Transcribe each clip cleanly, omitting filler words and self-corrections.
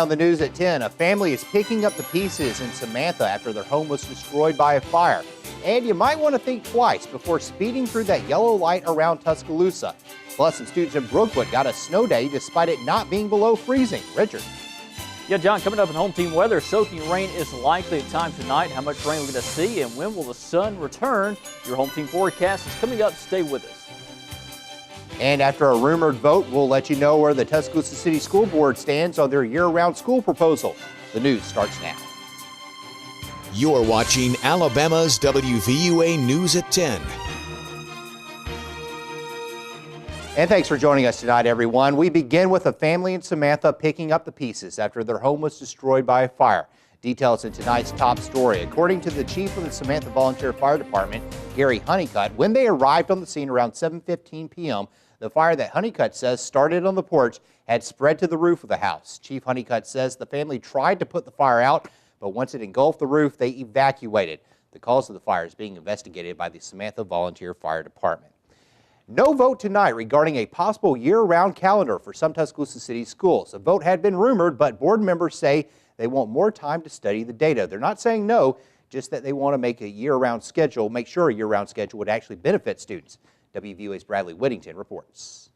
On the news at 10, a family is picking up the pieces in Samantha after their home was destroyed by a fire. And you might want to think twice before speeding through that yellow light around Tuscaloosa. Plus, some students in Brookwood got a snow day despite it not being below freezing. Richard. Yeah, John, coming up in home team weather, soaking rain is likely at times tonight. How much rain we're going to see and when will the sun return? Your home team forecast is coming up. Stay with us. And after a rumored vote, we'll let you know where the Tuscaloosa City School Board stands on their year-round school proposal. The news starts now. You're watching Alabama's WVUA News at 10. And thanks for joining us tonight, everyone. We begin with a family in Samantha picking up the pieces after their home was destroyed by a fire. Details in tonight's top story. According to the chief of the Samantha Volunteer Fire Department, Gary Honeycutt, when they arrived on the scene around 7:15 p.m., the fire that Honeycutt says started on the porch had spread to the roof of the house. Chief Honeycutt says the family tried to put the fire out, but once it engulfed the roof, they evacuated. The cause of the fire is being investigated by the Samantha Volunteer Fire Department. No vote tonight regarding a possible year-round calendar for some Tuscaloosa City schools. A vote had been rumored, but board members say they want more time to study the data. They're not saying no, just that they want to make a year-round schedule, make sure a year-round schedule would actually benefit students. WVUA's Bradley Whittington reports.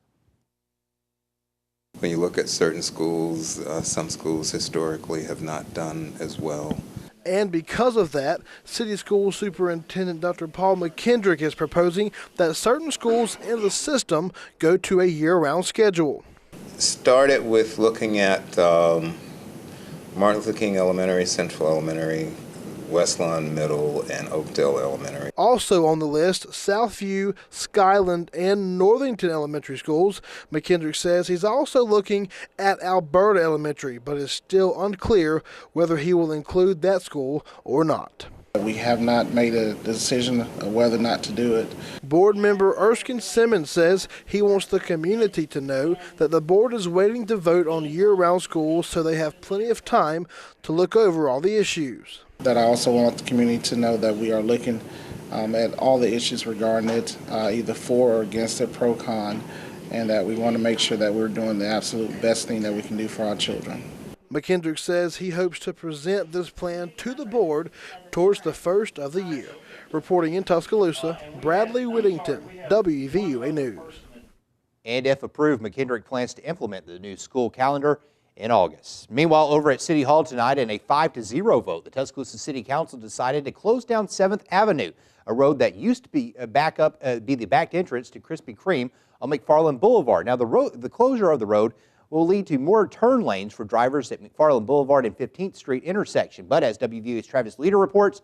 When you look at certain schools, some schools historically have not done as well. And because of that, City School Superintendent Dr. Paul McKendrick is proposing that certain schools in the system go to a year-round schedule. Started with looking at Martin Luther King Elementary, Central Elementary, Westlawn Middle, and Oakdale Elementary. Also on the list, Southview, Skyland, and Northington Elementary Schools. McKendrick says he's also looking at Alberta Elementary, but is still unclear whether he will include that school or not. We have not made a decision of whether or not to do it. Board member Erskine Simmons says he wants the community to know that the board is waiting to vote on year-round schools so they have plenty of time to look over all the issues. That I also want the community to know that we are looking at all the issues regarding it, either for or against it, pro-con, and that we want to make sure that we're doing the absolute best thing that we can do for our children. McKendrick says he hopes to present this plan to the board towards the first of the year. Reporting in Tuscaloosa, Bradley Whittington, WVUA News. And if approved, McKendrick plans to implement the new school calendar in August. Meanwhile, over at City Hall tonight, in a 5-0 vote, the Tuscaloosa City Council decided to close down 7th Avenue, a road that used to be the back entrance to Krispy Kreme on McFarland Boulevard. Now, the closure of the road will lead to more turn lanes for drivers at McFarland Boulevard and 15th Street intersection. But as WVUA's Travis Leader reports,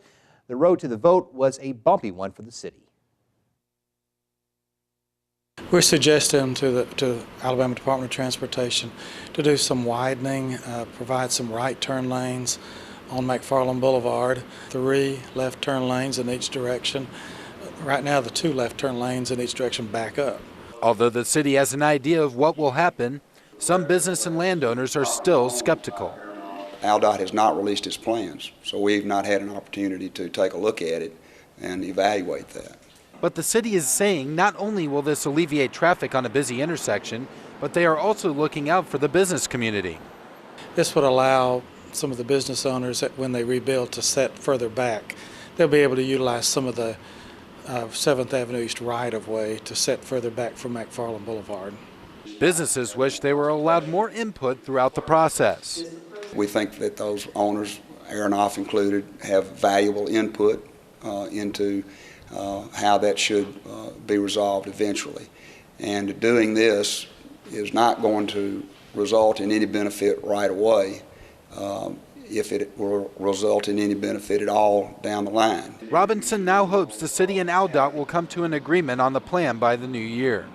the road to the vote was a bumpy one for the city. We're suggesting to the Alabama Department of Transportation to do some widening, provide some right turn lanes on McFarland Boulevard, 3 left turn lanes in each direction. Right now, the 2 left turn lanes in each direction back up. Although the city has an idea of what will happen, some business and landowners are still skeptical. AlDOT has not released its plans, so we've not had an opportunity to take a look at it and evaluate that. But the city is saying not only will this alleviate traffic on a busy intersection, but they are also looking out for the business community. This would allow some of the business owners, that when they rebuild, to set further back. They'll be able to utilize some of the 7th Avenue East right-of-way to set further back from McFarland Boulevard. Businesses wish they were allowed more input throughout the process. We think that those owners, Aronoff included, have valuable input into how that should be resolved eventually. And doing this is not going to result in any benefit right away, if it will result in any benefit at all down the line. Robinson now hopes the city and AlDOT will come to an agreement on the plan by the new year.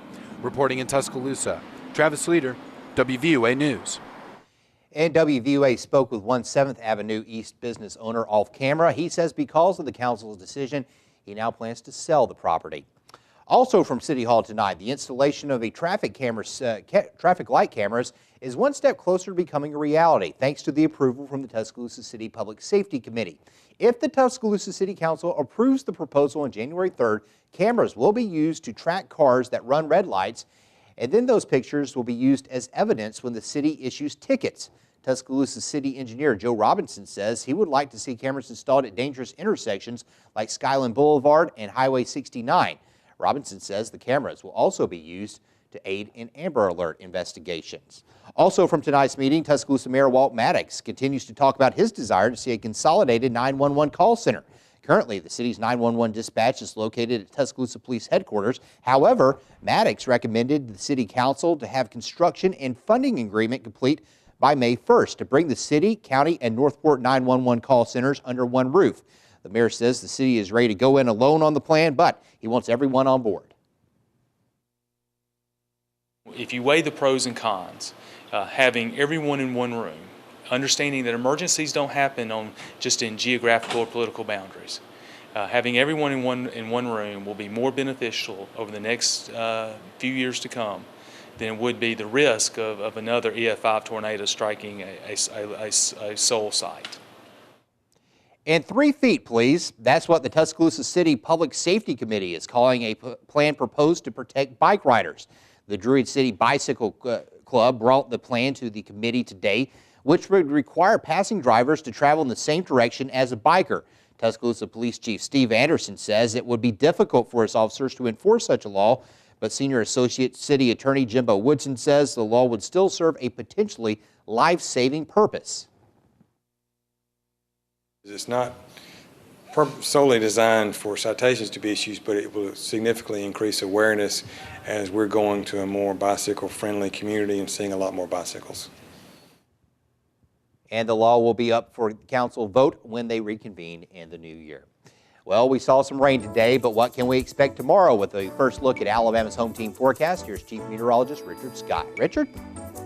Reporting in Tuscaloosa, Travis Leader, WVUA News. And WVUA spoke with one 7th Avenue East business owner off camera. He says because of the council's decision, he now plans to sell the property. Also from City Hall tonight, the installation of a traffic light cameras is one step closer to becoming a reality, thanks to the approval from the Tuscaloosa City Public Safety Committee. If the Tuscaloosa City Council approves the proposal on January 3rd, cameras will be used to track cars that run red lights, and then those pictures will be used as evidence when the city issues tickets. Tuscaloosa City Engineer Joe Robinson says he would like to see cameras installed at dangerous intersections like Skyland Boulevard and Highway 69. Robinson says the cameras will also be used to aid in Amber Alert investigations. Also from tonight's meeting, Tuscaloosa Mayor Walt Maddox continues to talk about his desire to see a consolidated 911 call center. Currently, the city's 911 dispatch is located at Tuscaloosa Police Headquarters. However, Maddox recommended the City Council to have construction and funding agreement complete by May 1st to bring the city, county, and Northport 911 call centers under one roof. The mayor says the city is ready to go in alone on the plan, but he wants everyone on board. If you weigh the pros and cons, having everyone in one room, understanding that emergencies don't happen just in geographical or political boundaries. Having everyone in one room will be more beneficial over the next few years to come than would be the risk of another EF5 tornado striking a sole site. And 3 feet, please. That's what the Tuscaloosa City Public Safety Committee is calling a plan proposed to protect bike riders. The Druid City Bicycle Club brought the plan to the committee today, which would require passing drivers to travel in the same direction as a biker. Tuscaloosa Police Chief Steve Anderson says it would be difficult for his officers to enforce such a law, but Senior Associate City Attorney Jimbo Woodson says the law would still serve a potentially life-saving purpose. It's not solely designed for citations to be issued, but it will significantly increase awareness as we're going to a more bicycle-friendly community and seeing a lot more bicycles. And the law will be up for council vote when they reconvene in the new year. Well, we saw some rain today, but what can we expect tomorrow? With a first look at Alabama's home team forecast, here's Chief Meteorologist Richard Scott. Richard?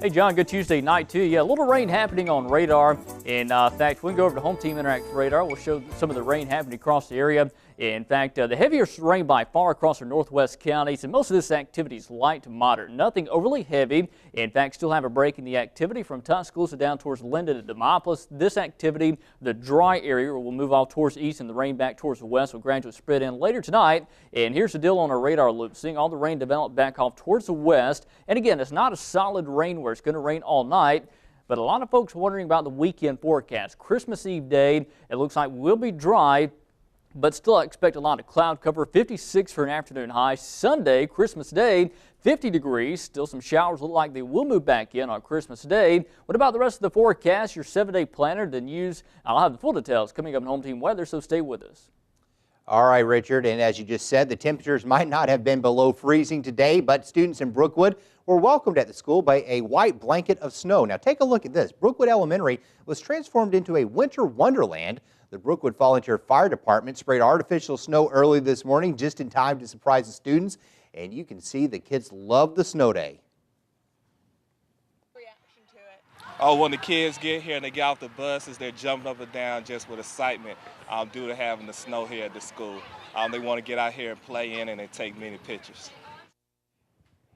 Hey, John, good Tuesday night to you. Yeah, a little rain happening on radar. In fact, we can go over to Home Team Interactive Radar. We'll show some of the rain happening across the area. In fact, the heaviest rain by far across our northwest counties, and most of this activity is light to moderate. Nothing overly heavy. In fact, still have a break in the activity from Tuscaloosa down towards Linden and Demopolis. This activity, the dry area, will move off towards the east and the rain back towards the west will gradually spread in later tonight. And here's the deal on our radar loop. Seeing all the rain develop back off towards the west. And again, it's not a solid rain where it's going to rain all night. But a lot of folks wondering about the weekend forecast. Christmas Eve day, it looks like will be dry, but still expect a lot of cloud cover. 56 for an afternoon high. Sunday, Christmas Day, 50 degrees. Still some showers look like they will move back in on Christmas Day. What about the rest of the forecast? Your 7-day planner to use. I'll have the full details coming up in Home Team Weather, so stay with us. All right, Richard, and as you just said, the temperatures might not have been below freezing today, but students in Brookwood were welcomed at the school by a white blanket of snow. Now take a look at this. Brookwood Elementary was transformed into a winter wonderland. The Brookwood Volunteer Fire Department sprayed artificial snow early this morning just in time to surprise the students, and you can see the kids love the snow day. Oh, when the kids get here and they get off the buses, they're jumping up and down just with excitement due to having the snow here at the school. They want to get out here and play in and take many pictures.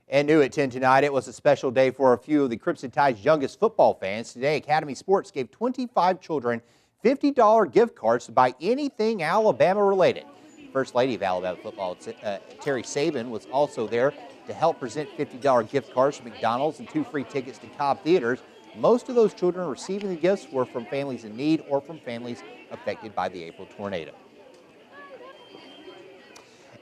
And new at 10 tonight, it was a special day for a few of the Crimson Tide's youngest football fans. Today, Academy Sports gave 25 children $50 gift cards to buy anything Alabama related. First Lady of Alabama football, Terry Saban, was also there to help present $50 gift cards to McDonald's and 2 free tickets to Cobb Theaters. Most of those children receiving the gifts were from families in need or from families affected by the April tornado.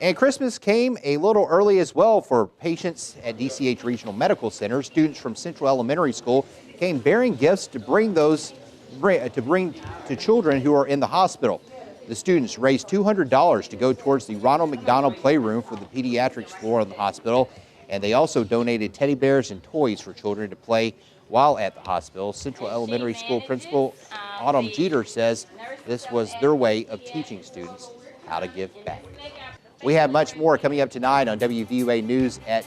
And Christmas came a little early as well for patients at DCH Regional Medical Center. Students from Central Elementary School came bearing gifts to bring to children who are in the hospital. The students raised $200 to go towards the Ronald McDonald Playroom for the pediatrics floor of the hospital, and they also donated teddy bears and toys for children to play while at the hospital. Central Elementary School Principal Autumn Jeter says this was their way of teaching students how to give back. We have much more coming up tonight on WVUA News at